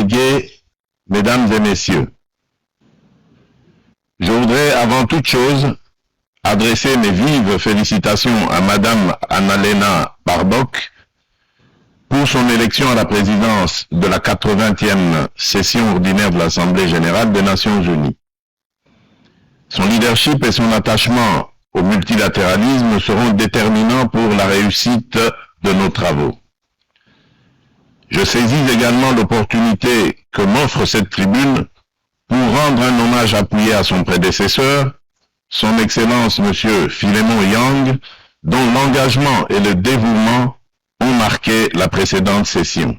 délégués, mesdames et messieurs, je voudrais avant toute chose adresser mes vives félicitations à madame Annalena Baerbock pour son élection à la présidence de la 80e session ordinaire de l'Assemblée générale des Nations unies. Son leadership et son attachement au multilatéralisme seront déterminants pour la réussite de nos travaux. Je saisis également l'opportunité que m'offre cette tribune pour rendre un hommage appuyé à son prédécesseur, son Excellence M. Philémon Yang, dont l'engagement et le dévouement ont marqué la précédente session.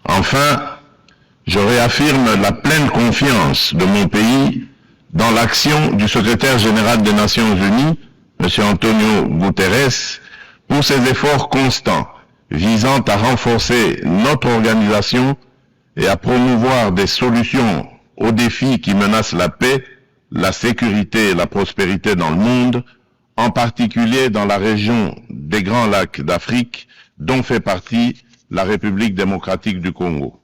Enfin, je réaffirme la pleine confiance de mon pays dans l'action du secrétaire général des Nations Unies, M. Antonio Guterres, pour ses efforts constants visant à renforcer notre organisation et à promouvoir des solutions aux défis qui menacent la paix, la sécurité et la prospérité dans le monde, en particulier dans la région des Grands Lacs d'Afrique, dont fait partie la République démocratique du Congo.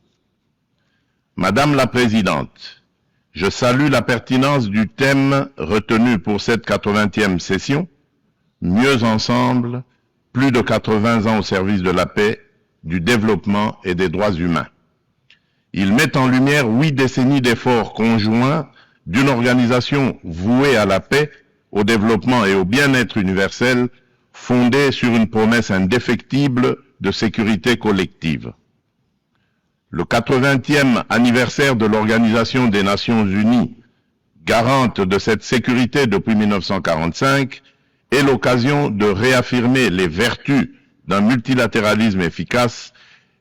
Madame la Présidente, je salue la pertinence du thème retenu pour cette 80e session, Mieux ensemble, plus de 80 ans au service de la paix, du développement et des droits humains. Il met en lumière 8 décennies d'efforts conjoints d'une organisation vouée à la paix, au développement et au bien-être universel, fondée sur une promesse indéfectible de sécurité collective. Le 80e anniversaire de l'Organisation des Nations Unies, garante de cette sécurité depuis 1945, est l'occasion de réaffirmer les vertus d'un multilatéralisme efficace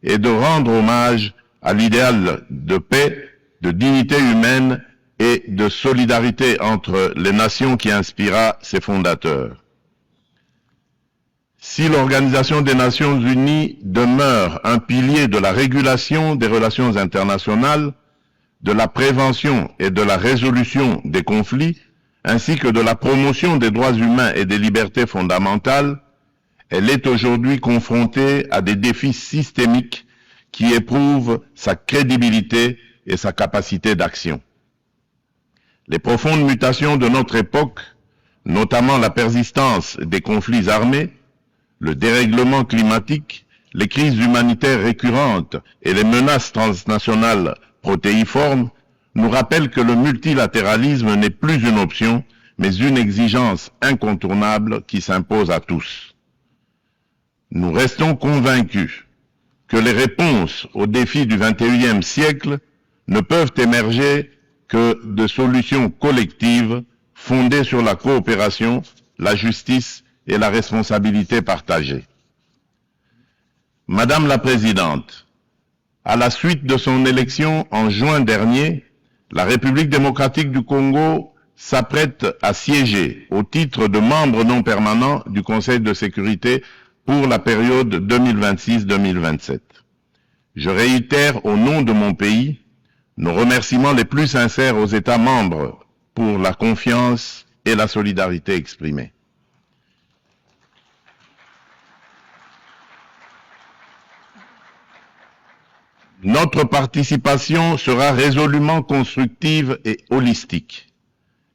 et de rendre hommage à l'idéal de paix, de dignité humaine et de solidarité entre les nations qui inspira ses fondateurs. Si l'Organisation des Nations Unies demeure un pilier de la régulation des relations internationales, de la prévention et de la résolution des conflits, ainsi que de la promotion des droits humains et des libertés fondamentales, elle est aujourd'hui confrontée à des défis systémiques qui éprouvent sa crédibilité et sa capacité d'action. Les profondes mutations de notre époque, notamment la persistance des conflits armés, le dérèglement climatique, les crises humanitaires récurrentes et les menaces transnationales protéiformes, nous rappellent que le multilatéralisme n'est plus une option, mais une exigence incontournable qui s'impose à tous. Nous restons convaincus que les réponses aux défis du XXIe siècle ne peuvent émerger que de solutions collectives fondées sur la coopération, la justice et la responsabilité partagée. Madame la Présidente, à la suite de son élection en juin dernier, la République démocratique du Congo s'apprête à siéger au titre de membre non permanent du Conseil de sécurité pour la période 2026-2027. Je réitère au nom de mon pays nos remerciements les plus sincères aux États membres pour la confiance et la solidarité exprimées. Notre participation sera résolument constructive et holistique.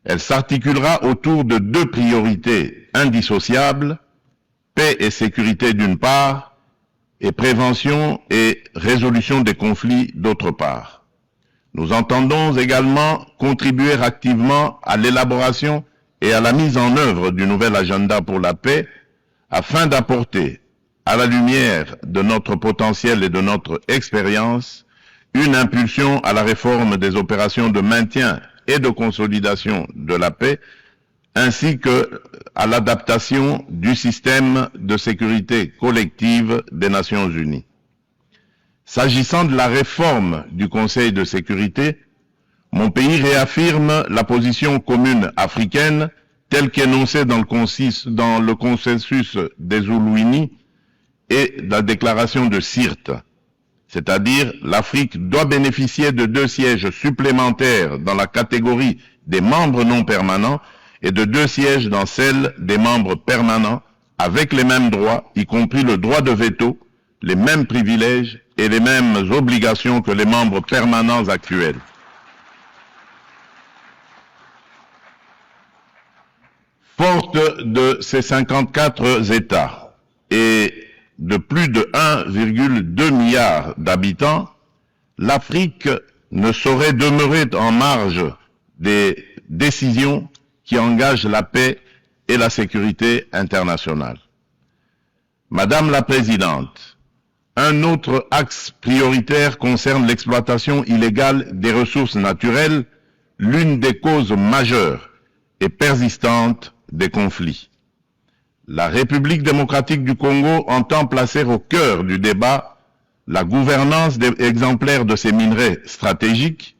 Elle s'articulera autour de 2 priorités indissociables, paix et sécurité d'une part, et prévention et résolution des conflits d'autre part. Nous entendons également contribuer activement à l'élaboration et à la mise en œuvre du nouvel agenda pour la paix afin d'apporter, à la lumière de notre potentiel et de notre expérience, une impulsion à la réforme des opérations de maintien et de consolidation de la paix, ainsi que à l'adaptation du système de sécurité collective des Nations Unies. S'agissant de la réforme du Conseil de sécurité, mon pays réaffirme la position commune africaine telle qu'énoncée dans le consensus des Oulouini et la déclaration de Sirte, c'est-à-dire l'Afrique doit bénéficier de 2 sièges supplémentaires dans la catégorie des membres non permanents et de 2 sièges dans celle des membres permanents avec les mêmes droits, y compris le droit de veto, les mêmes privilèges et les mêmes obligations que les membres permanents actuels. Forte de ces 54 États et de plus de 1,2 milliard d'habitants, l'Afrique ne saurait demeurer en marge des décisions qui engagent la paix et la sécurité internationale. Madame la Présidente, un autre axe prioritaire concerne l'exploitation illégale des ressources naturelles, l'une des causes majeures et persistantes des conflits. La République démocratique du Congo entend placer au cœur du débat la gouvernance exemplaire de ces minerais stratégiques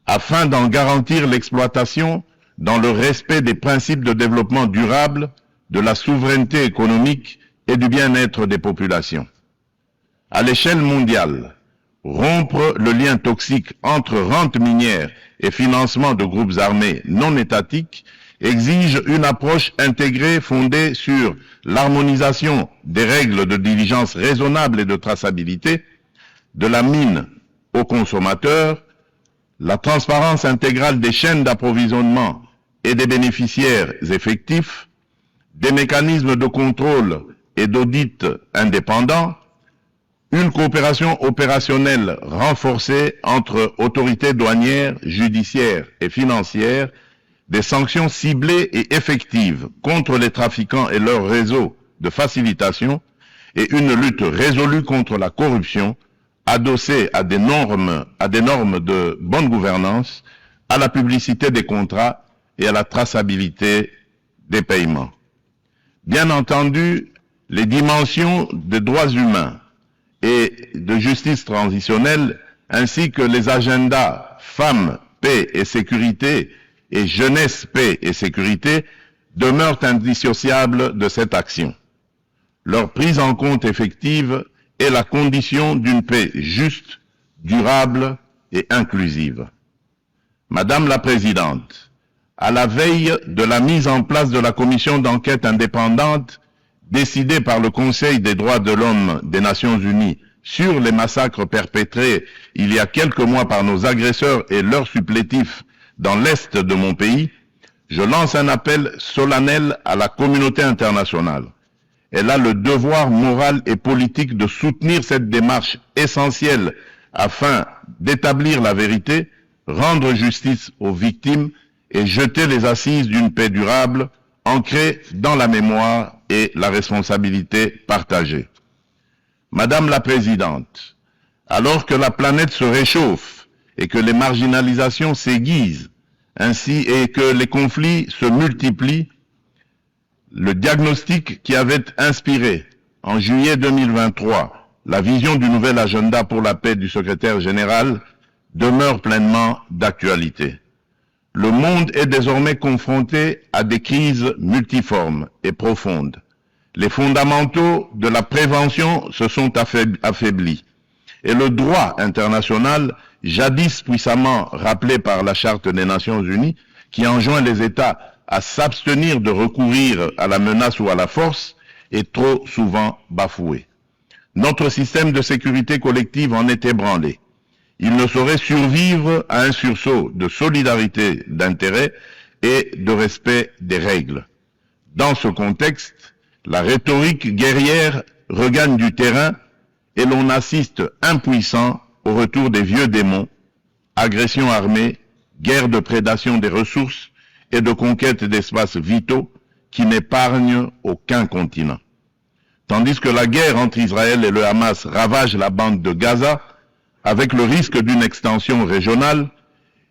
afin d'en garantir l'exploitation dans le respect des principes de développement durable, de la souveraineté économique et du bien-être des populations. À l'échelle mondiale, rompre le lien toxique entre rente minière et financement de groupes armés non étatiques exige une approche intégrée fondée sur l'harmonisation des règles de diligence raisonnable et de traçabilité, de la mine aux consommateurs, la transparence intégrale des chaînes d'approvisionnement et des bénéficiaires effectifs, des mécanismes de contrôle et d'audit indépendants, une coopération opérationnelle renforcée entre autorités douanières, judiciaires et financières, des sanctions ciblées et effectives contre les trafiquants et leurs réseaux de facilitation et une lutte résolue contre la corruption adossée à des normes de bonne gouvernance, à la publicité des contrats et à la traçabilité des paiements. Bien entendu, les dimensions des droits humains et de justice transitionnelle, ainsi que les agendas femmes, paix et sécurité et jeunesse, paix et sécurité demeurent indissociables de cette action. Leur prise en compte effective est la condition d'une paix juste, durable et inclusive. Madame la Présidente, à la veille de la mise en place de la commission d'enquête indépendante décidée par le Conseil des droits de l'homme des Nations Unies sur les massacres perpétrés il y a quelques mois par nos agresseurs et leurs supplétifs dans l'Est de mon pays, je lance un appel solennel à la communauté internationale. Elle a le devoir moral et politique de soutenir cette démarche essentielle afin d'établir la vérité, rendre justice aux victimes et jeter les assises d'une paix durable ancrée dans la mémoire et la responsabilité partagée. Madame la Présidente, alors que la planète se réchauffe et que les marginalisations s'aiguisent, ainsi et que les conflits se multiplient, le diagnostic qui avait inspiré en juillet 2023 la vision du nouvel agenda pour la paix du secrétaire général demeure pleinement d'actualité. Le monde est désormais confronté à des crises multiformes et profondes. Les fondamentaux de la prévention se sont affaiblis et le droit international, jadis puissamment rappelé par la Charte des Nations Unies, qui enjoint les États à s'abstenir de recourir à la menace ou à la force, est trop souvent bafoué. Notre système de sécurité collective en est ébranlé. Il ne saurait survivre à un sursaut de solidarité d'intérêt et de respect des règles. Dans ce contexte, la rhétorique guerrière regagne du terrain et l'on assiste impuissant au retour des vieux démons, agressions armées, guerre de prédation des ressources et de conquête d'espaces vitaux qui n'épargnent aucun continent. Tandis que la guerre entre Israël et le Hamas ravage la bande de Gaza, avec le risque d'une extension régionale,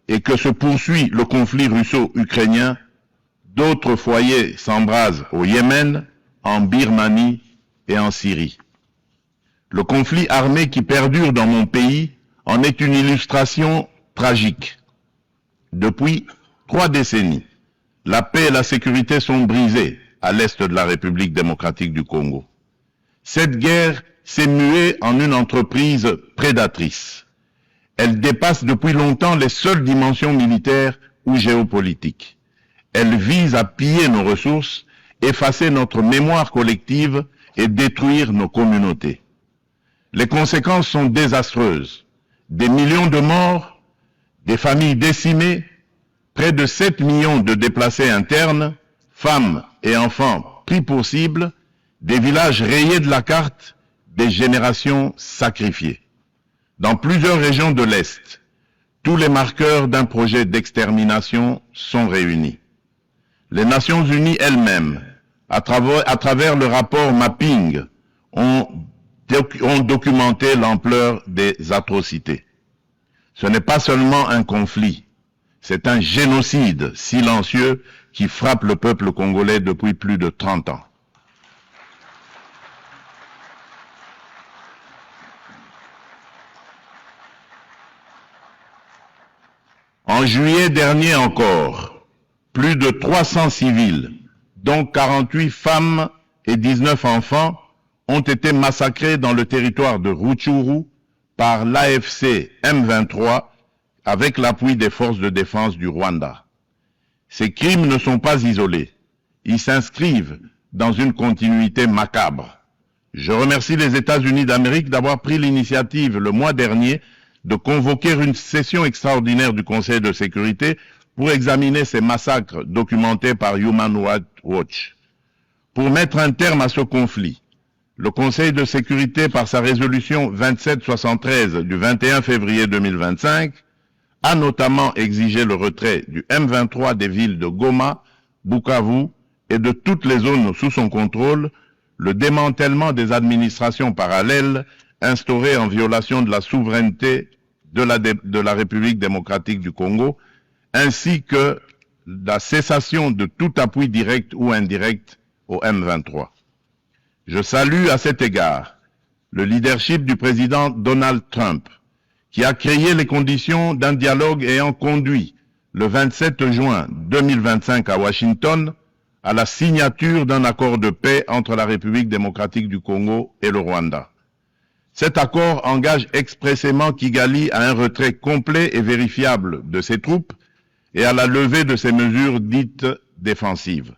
et que se poursuit le conflit russo-ukrainien, d'autres foyers s'embrasent au Yémen, en Birmanie et en Syrie. Le conflit armé qui perdure dans mon pays en est une illustration tragique. Depuis 3 décennies, la paix et la sécurité sont brisées à l'est de la République démocratique du Congo. Cette guerre s'est muée en une entreprise prédatrice. Elle dépasse depuis longtemps les seules dimensions militaires ou géopolitiques. Elle vise à piller nos ressources, effacer notre mémoire collective et détruire nos communautés. Les conséquences sont désastreuses. Des millions de morts, des familles décimées, près de 7 millions de déplacés internes, femmes et enfants pris pour cible, des villages rayés de la carte, des générations sacrifiées. Dans plusieurs régions de l'Est, tous les marqueurs d'un projet d'extermination sont réunis. Les Nations Unies elles-mêmes, à travers le rapport Mapping, ont documenté l'ampleur des atrocités. Ce n'est pas seulement un conflit, c'est un génocide silencieux qui frappe le peuple congolais depuis plus de 30 ans. En juillet dernier encore, plus de 300 civils, dont 48 femmes et 19 enfants, ont été massacrés dans le territoire de Rutshuru par l'AFC M23 avec l'appui des forces de défense du Rwanda. Ces crimes ne sont pas isolés. Ils s'inscrivent dans une continuité macabre. Je remercie les États-Unis d'Amérique d'avoir pris l'initiative le mois dernier de convoquer une session extraordinaire du Conseil de sécurité pour examiner ces massacres documentés par Human Rights Watch. Pour mettre un terme à ce conflit, le Conseil de sécurité, par sa résolution 2773 du 21 février 2025, a notamment exigé le retrait du M23 des villes de Goma, Bukavu et de toutes les zones sous son contrôle, le démantèlement des administrations parallèles instaurées en violation de la souveraineté de la République démocratique du Congo, ainsi que la cessation de tout appui direct ou indirect au M23. Je salue à cet égard le leadership du président Donald Trump, qui a créé les conditions d'un dialogue ayant conduit le 27 juin 2025 à Washington à la signature d'un accord de paix entre la République démocratique du Congo et le Rwanda. Cet accord engage expressément Kigali à un retrait complet et vérifiable de ses troupes et à la levée de ses mesures dites défensives.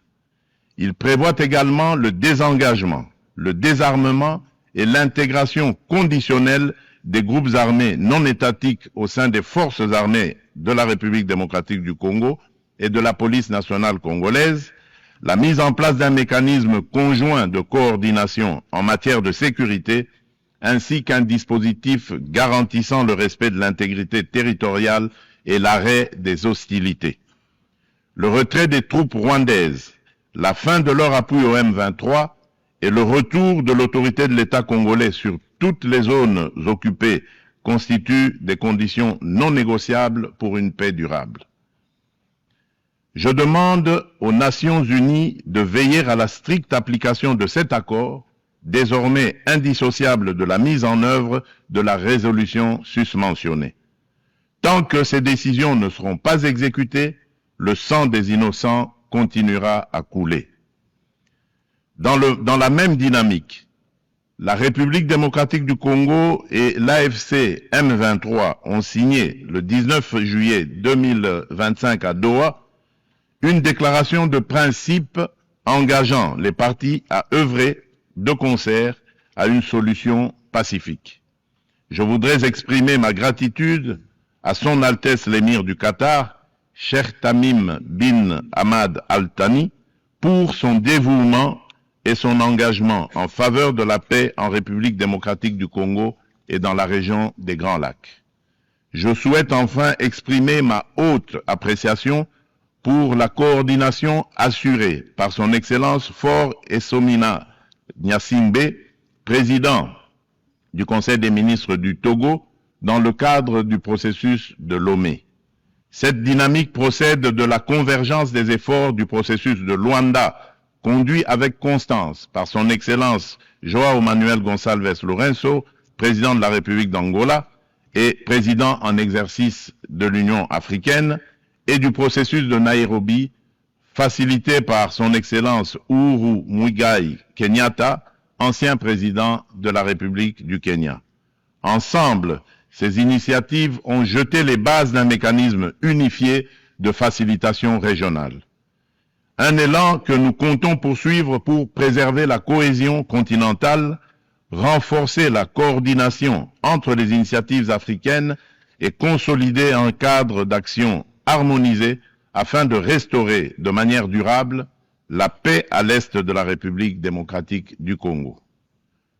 Il prévoit également le désengagement, le désarmement et l'intégration conditionnelle des groupes armés non étatiques au sein des forces armées de la République démocratique du Congo et de la police nationale congolaise, la mise en place d'un mécanisme conjoint de coordination en matière de sécurité, ainsi qu'un dispositif garantissant le respect de l'intégrité territoriale et l'arrêt des hostilités. Le retrait des troupes rwandaises, la fin de leur appui au M23 et le retour de l'autorité de l'État congolais sur toutes les zones occupées constituent des conditions non négociables pour une paix durable. Je demande aux Nations Unies de veiller à la stricte application de cet accord, désormais indissociable de la mise en œuvre de la résolution susmentionnée. Tant que ces décisions ne seront pas exécutées, le sang des innocents continuera à couler. Dans la même dynamique, la République démocratique du Congo et l'AFC M23 ont signé le 19 juillet 2025 à Doha une déclaration de principe engageant les parties à œuvrer de concert à une solution pacifique. Je voudrais exprimer ma gratitude à Son Altesse l'Émir du Qatar, Cheikh Tamim bin Hamad Al Thani, pour son dévouement et son engagement en faveur de la paix en République démocratique du Congo et dans la région des Grands Lacs. Je souhaite enfin exprimer ma haute appréciation pour la coordination assurée par son Excellence Faure Essomina Gnassingbé, président du Conseil des ministres du Togo, dans le cadre du processus de Lomé. Cette dynamique procède de la convergence des efforts du processus de Luanda, conduit avec constance par son Excellence João Manuel Gonçalves Lourenço, président de la République d'Angola et président en exercice de l'Union africaine, et du processus de Nairobi, facilité par son Excellence Uhuru Muigai Kenyatta, ancien président de la République du Kenya. Ensemble, ces initiatives ont jeté les bases d'un mécanisme unifié de facilitation régionale. Un élan que nous comptons poursuivre pour préserver la cohésion continentale, renforcer la coordination entre les initiatives africaines et consolider un cadre d'action harmonisé afin de restaurer de manière durable la paix à l'est de la République démocratique du Congo.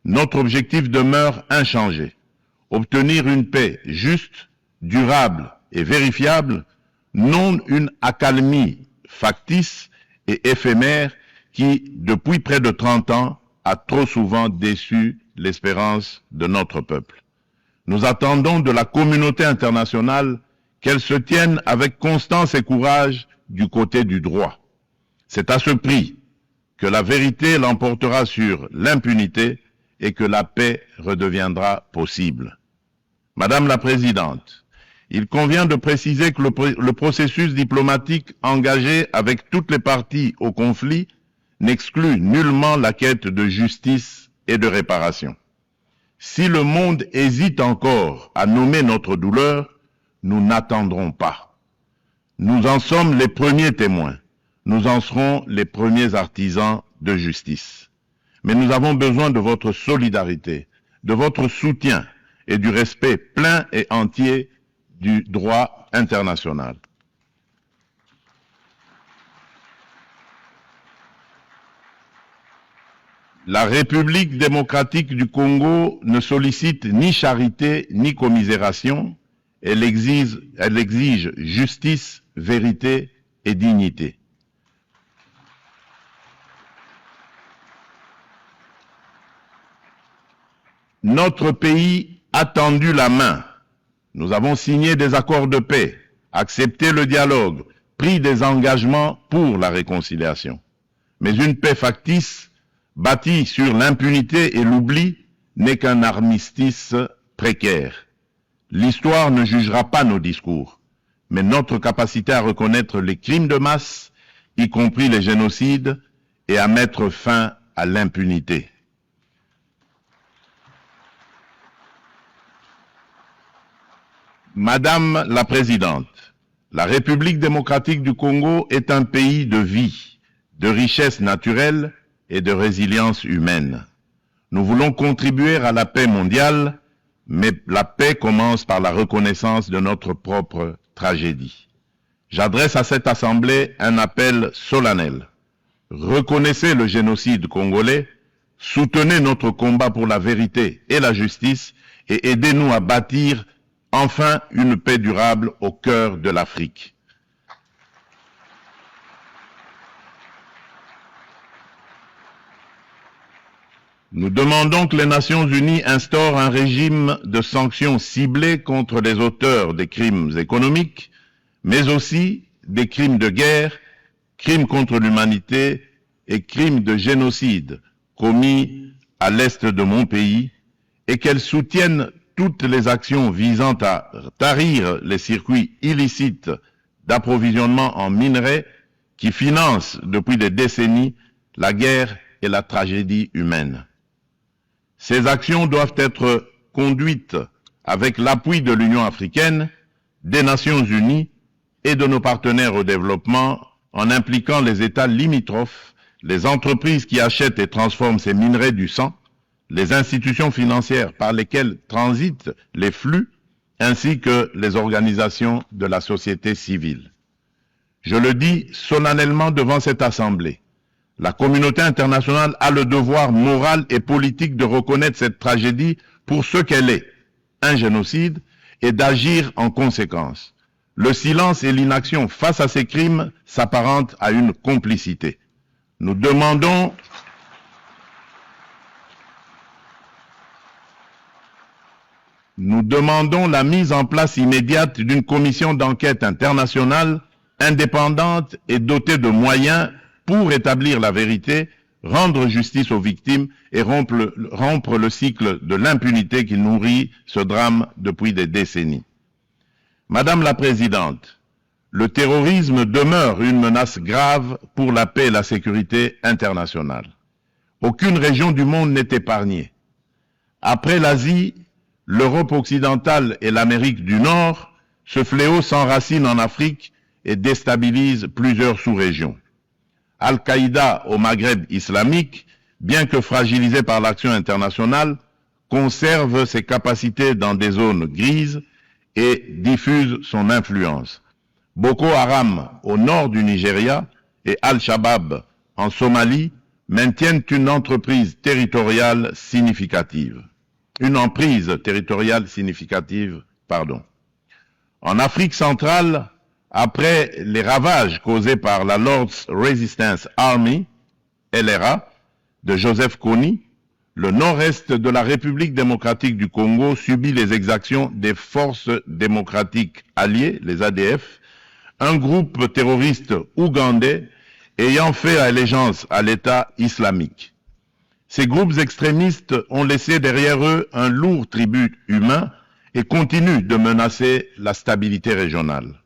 Notre objectif demeure inchangé: obtenir une paix juste, durable et vérifiable, non une accalmie factice et éphémère qui, depuis près de 30 ans, a trop souvent déçu l'espérance de notre peuple. Nous attendons de la communauté internationale qu'elle se tienne avec constance et courage du côté du droit. C'est à ce prix que la vérité l'emportera sur l'impunité et que la paix redeviendra possible. Madame la Présidente, il convient de préciser que le processus diplomatique engagé avec toutes les parties au conflit n'exclut nullement la quête de justice et de réparation. Si le monde hésite encore à nommer notre douleur, nous n'attendrons pas. Nous en sommes les premiers témoins. Nous en serons les premiers artisans de justice. Mais nous avons besoin de votre solidarité, de votre soutien et du respect plein et entier du droit international. La République démocratique du Congo ne sollicite ni charité ni commisération. Elle exige justice, vérité et dignité. Notre pays a tendu la main. Nous avons signé des accords de paix, accepté le dialogue, pris des engagements pour la réconciliation. Mais une paix factice, bâtie sur l'impunité et l'oubli, n'est qu'un armistice précaire. L'histoire ne jugera pas nos discours, mais notre capacité à reconnaître les crimes de masse, y compris les génocides, et à mettre fin à l'impunité. Madame la Présidente, la République démocratique du Congo est un pays de vie, de richesse naturelle et de résilience humaine. Nous voulons contribuer à la paix mondiale, mais la paix commence par la reconnaissance de notre propre tragédie. J'adresse à cette Assemblée un appel solennel. Reconnaissez le génocide congolais, soutenez notre combat pour la vérité et la justice et aidez-nous à bâtir enfin une paix durable au cœur de l'Afrique. Nous demandons que les Nations Unies instaurent un régime de sanctions ciblées contre les auteurs des crimes économiques, mais aussi des crimes de guerre, crimes contre l'humanité et crimes de génocide commis à l'est de mon pays, et qu'elles soutiennent toutes les actions visant à tarir les circuits illicites d'approvisionnement en minerais qui financent depuis des décennies la guerre et la tragédie humaine. Ces actions doivent être conduites avec l'appui de l'Union africaine, des Nations unies et de nos partenaires au développement en impliquant les États limitrophes, les entreprises qui achètent et transforment ces minerais du sang, les institutions financières par lesquelles transitent les flux, ainsi que les organisations de la société civile. Je le dis solennellement devant cette Assemblée. La communauté internationale a le devoir moral et politique de reconnaître cette tragédie pour ce qu'elle est, un génocide, et d'agir en conséquence. Le silence et l'inaction face à ces crimes s'apparentent à une complicité. Nous demandons la mise en place immédiate d'une commission d'enquête internationale indépendante et dotée de moyens pour établir la vérité, rendre justice aux victimes et rompre le cycle de l'impunité qui nourrit ce drame depuis des décennies. Madame la Présidente, le terrorisme demeure une menace grave pour la paix et la sécurité internationale. Aucune région du monde n'est épargnée. Après l'Asie, l'Europe occidentale et l'Amérique du Nord, ce fléau s'enracine en Afrique et déstabilise plusieurs sous-régions. Al-Qaïda au Maghreb islamique, bien que fragilisé par l'action internationale, conserve ses capacités dans des zones grises et diffuse son influence. Boko Haram au nord du Nigeria et Al-Shabaab en Somalie maintiennent une emprise territoriale significative. En Afrique centrale, après les ravages causés par la Lord's Resistance Army, LRA, de Joseph Kony, le nord-est de la République démocratique du Congo subit les exactions des forces démocratiques alliées, les ADF, un groupe terroriste ougandais ayant fait allégeance à l'État islamique. Ces groupes extrémistes ont laissé derrière eux un lourd tribut humain et continuent de menacer la stabilité régionale.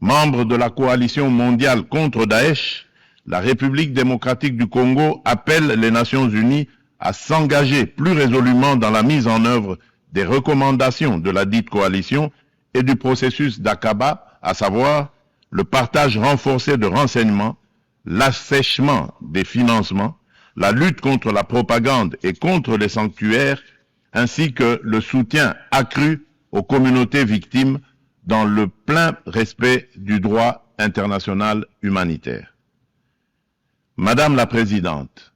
Membre de la coalition mondiale contre Daesh, la République démocratique du Congo appelle les Nations unies à s'engager plus résolument dans la mise en œuvre des recommandations de la dite coalition et du processus d'Aqaba, à savoir le partage renforcé de renseignements, l'assèchement des financements, la lutte contre la propagande et contre les sanctuaires, ainsi que le soutien accru aux communautés victimes dans le plein respect du droit international humanitaire. Madame la Présidente,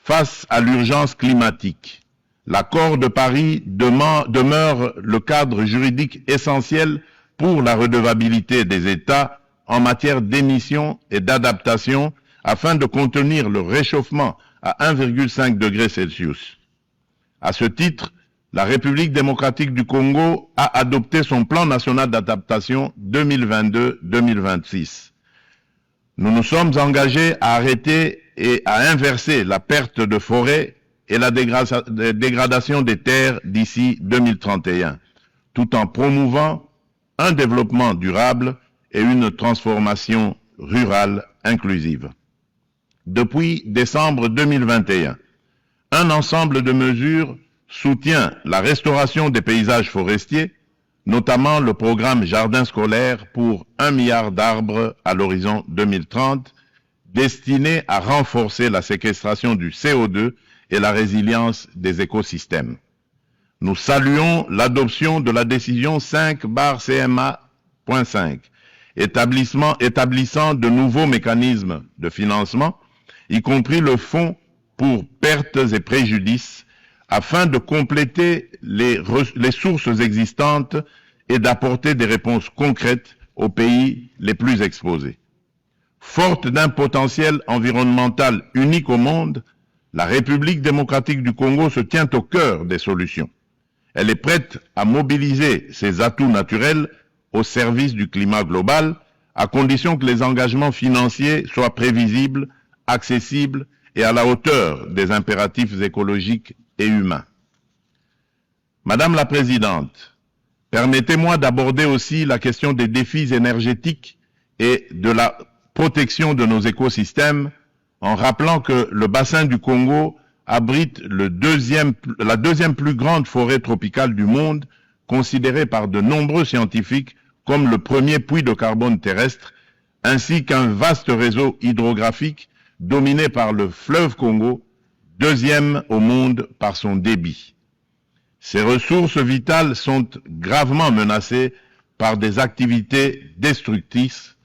face à l'urgence climatique, l'accord de Paris demeure le cadre juridique essentiel pour la redevabilité des États en matière d'émissions et d'adaptation afin de contenir le réchauffement à 1,5 degré Celsius. À ce titre, la République démocratique du Congo a adopté son plan national d'adaptation 2022-2026. Nous nous sommes engagés à arrêter et à inverser la perte de forêt et la dégradation des terres d'ici 2031, tout en promouvant un développement durable et une transformation rurale inclusive. Depuis décembre 2021, un ensemble de mesures soutient la restauration des paysages forestiers, notamment le programme Jardin scolaire pour 1 milliard d'arbres à l'horizon 2030, destiné à renforcer la séquestration du CO2 et la résilience des écosystèmes. Nous saluons l'adoption de la décision 5/CMA.5, établissant de nouveaux mécanismes de financement, y compris le fonds pour pertes et préjudices, afin de compléter les sources existantes et d'apporter des réponses concrètes aux pays les plus exposés. Forte d'un potentiel environnemental unique au monde, la République démocratique du Congo se tient au cœur des solutions. Elle est prête à mobiliser ses atouts naturels au service du climat global, à condition que les engagements financiers soient prévisibles, accessibles et à la hauteur des impératifs écologiques et humains. Madame la Présidente, permettez-moi d'aborder aussi la question des défis énergétiques et de la protection de nos écosystèmes en rappelant que le bassin du Congo abrite la deuxième plus grande forêt tropicale du monde, considérée par de nombreux scientifiques comme le premier puits de carbone terrestre, ainsi qu'un vaste réseau hydrographique dominé par le fleuve Congo, deuxième au monde par son débit. Ces ressources vitales sont gravement menacées par des activités destructrices,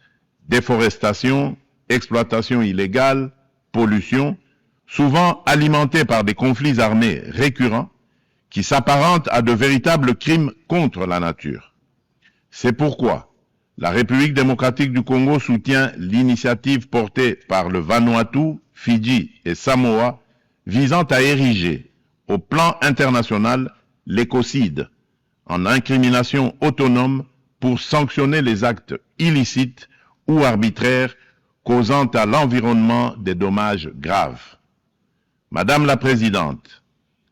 déforestation, exploitation illégale, pollution, souvent alimentées par des conflits armés récurrents qui s'apparentent à de véritables crimes contre la nature. C'est pourquoi la République démocratique du Congo soutient l'initiative portée par le Vanuatu, Fidji et Samoa visant à ériger au plan international l'écocide en incrimination autonome pour sanctionner les actes illicites ou arbitraires causant à l'environnement des dommages graves. Madame la Présidente,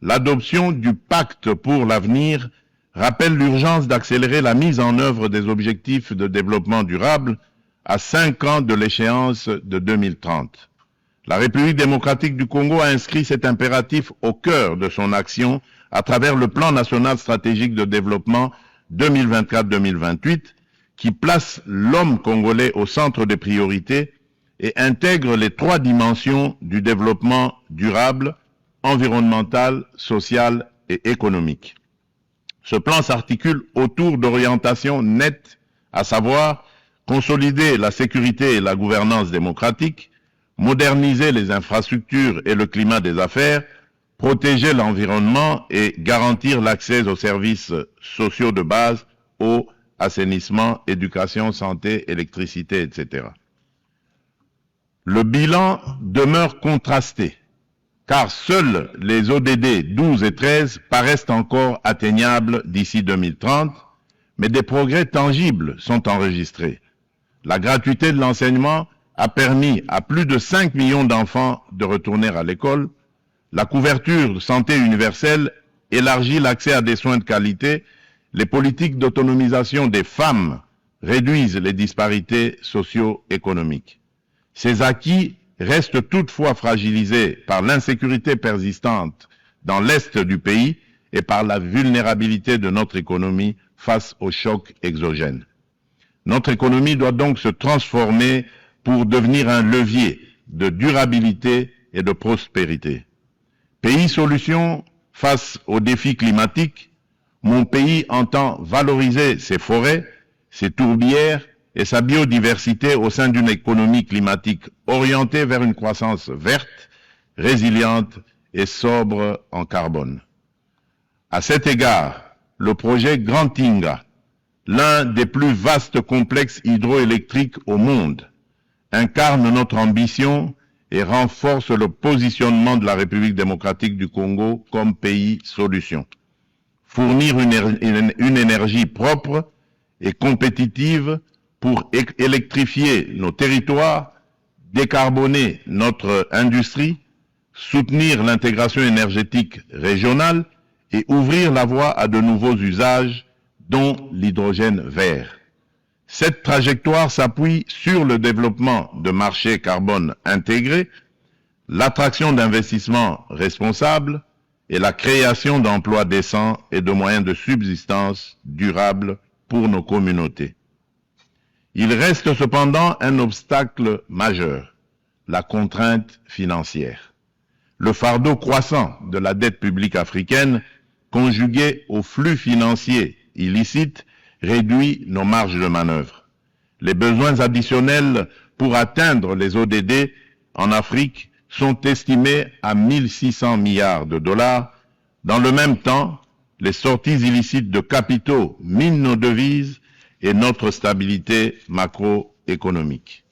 l'adoption du pacte pour l'avenir rappelle l'urgence d'accélérer la mise en œuvre des objectifs de développement durable à 5 ans de l'échéance de 2030. La République démocratique du Congo a inscrit cet impératif au cœur de son action à travers le plan national stratégique de développement 2024-2028 qui place l'homme congolais au centre des priorités et intègre les 3 dimensions du développement durable, environnemental, social et économique. Ce plan s'articule autour d'orientations nettes, à savoir consolider la sécurité et la gouvernance démocratique, moderniser les infrastructures et le climat des affaires, protéger l'environnement et garantir l'accès aux services sociaux de base, eau, assainissement, éducation, santé, électricité, etc. Le bilan demeure contrasté, car seuls les ODD 12 et 13 paraissent encore atteignables d'ici 2030, mais des progrès tangibles sont enregistrés. La gratuité de l'enseignement a permis à plus de 5 millions d'enfants de retourner à l'école. La couverture de santé universelle élargit l'accès à des soins de qualité. Les politiques d'autonomisation des femmes réduisent les disparités socio-économiques. Ces acquis restent toutefois fragilisés par l'insécurité persistante dans l'est du pays et par la vulnérabilité de notre économie face aux chocs exogènes. Notre économie doit donc se transformer pour devenir un levier de durabilité et de prospérité. Pays solution face aux défis climatiques, mon pays entend valoriser ses forêts, ses tourbières et sa biodiversité au sein d'une économie climatique orientée vers une croissance verte, résiliente et sobre en carbone. À cet égard, le projet Grand Tinga, l'un des plus vastes complexes hydroélectriques au monde, incarne notre ambition et renforce le positionnement de la République démocratique du Congo comme pays solution. Fournir une énergie propre et compétitive pour électrifier nos territoires, décarboner notre industrie, soutenir l'intégration énergétique régionale et ouvrir la voie à de nouveaux usages, dont l'hydrogène vert. Cette trajectoire s'appuie sur le développement de marchés carbone intégrés, l'attraction d'investissements responsables et la création d'emplois décents et de moyens de subsistance durables pour nos communautés. Il reste cependant un obstacle majeur, la contrainte financière. Le fardeau croissant de la dette publique africaine, conjugué aux flux financiers illicites, réduit nos marges de manœuvre. Les besoins additionnels pour atteindre les ODD en Afrique sont estimés à 1600 milliards de dollars. Dans le même temps, les sorties illicites de capitaux minent nos devises et notre stabilité macroéconomique.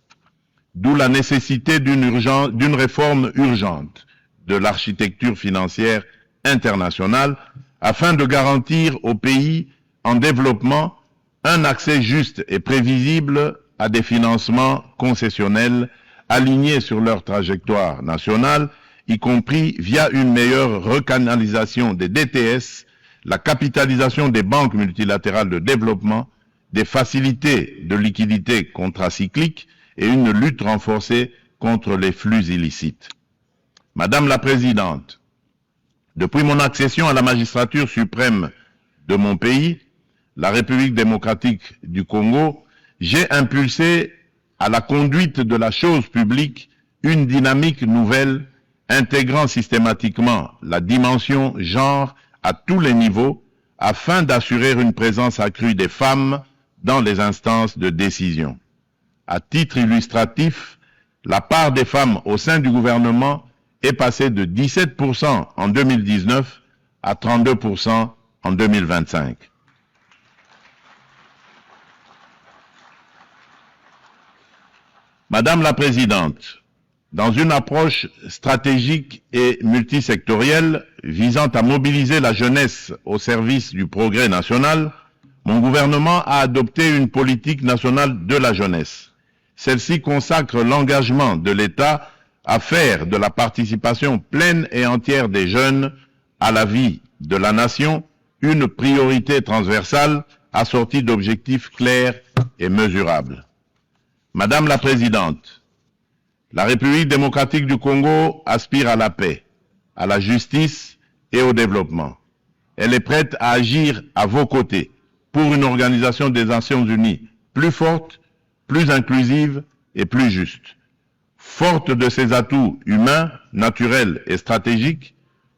D'où la nécessité d'une réforme urgente de l'architecture financière internationale afin de garantir aux pays en développement un accès juste et prévisible à des financements concessionnels alignés sur leur trajectoire nationale, y compris via une meilleure recanalisation des DTS, la capitalisation des banques multilatérales de développement, des facilités de liquidité contracycliques et une lutte renforcée contre les flux illicites. Madame la Présidente, depuis mon accession à la magistrature suprême de mon pays, la République démocratique du Congo, j'ai impulsé à la conduite de la chose publique une dynamique nouvelle intégrant systématiquement la dimension genre à tous les niveaux afin d'assurer une présence accrue des femmes dans les instances de décision. À titre illustratif, la part des femmes au sein du gouvernement est passée de 17% en 2019 à 32% en 2025. Madame la Présidente, dans une approche stratégique et multisectorielle visant à mobiliser la jeunesse au service du progrès national, mon gouvernement a adopté une politique nationale de la jeunesse. Celle-ci consacre l'engagement de l'État à faire de la participation pleine et entière des jeunes à la vie de la nation une priorité transversale assortie d'objectifs clairs et mesurables. Madame la Présidente, la République démocratique du Congo aspire à la paix, à la justice et au développement. Elle est prête à agir à vos côtés pour une organisation des Nations Unies plus forte, plus inclusive et plus juste. Forte de ses atouts humains, naturels et stratégiques,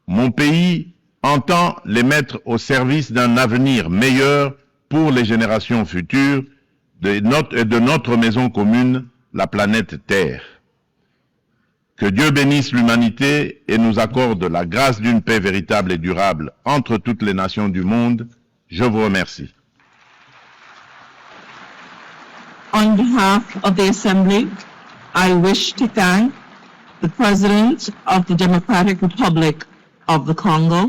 mon pays entend les mettre au service d'un avenir meilleur pour les générations futures de notre maison commune, la planète Terre. Que Dieu bénisse l'humanité et nous accorde la grâce d'une paix véritable et durable entre toutes les nations du monde. Je vous remercie. On behalf of the Assembly, I wish to thank the President of the Democratic Republic of the Congo,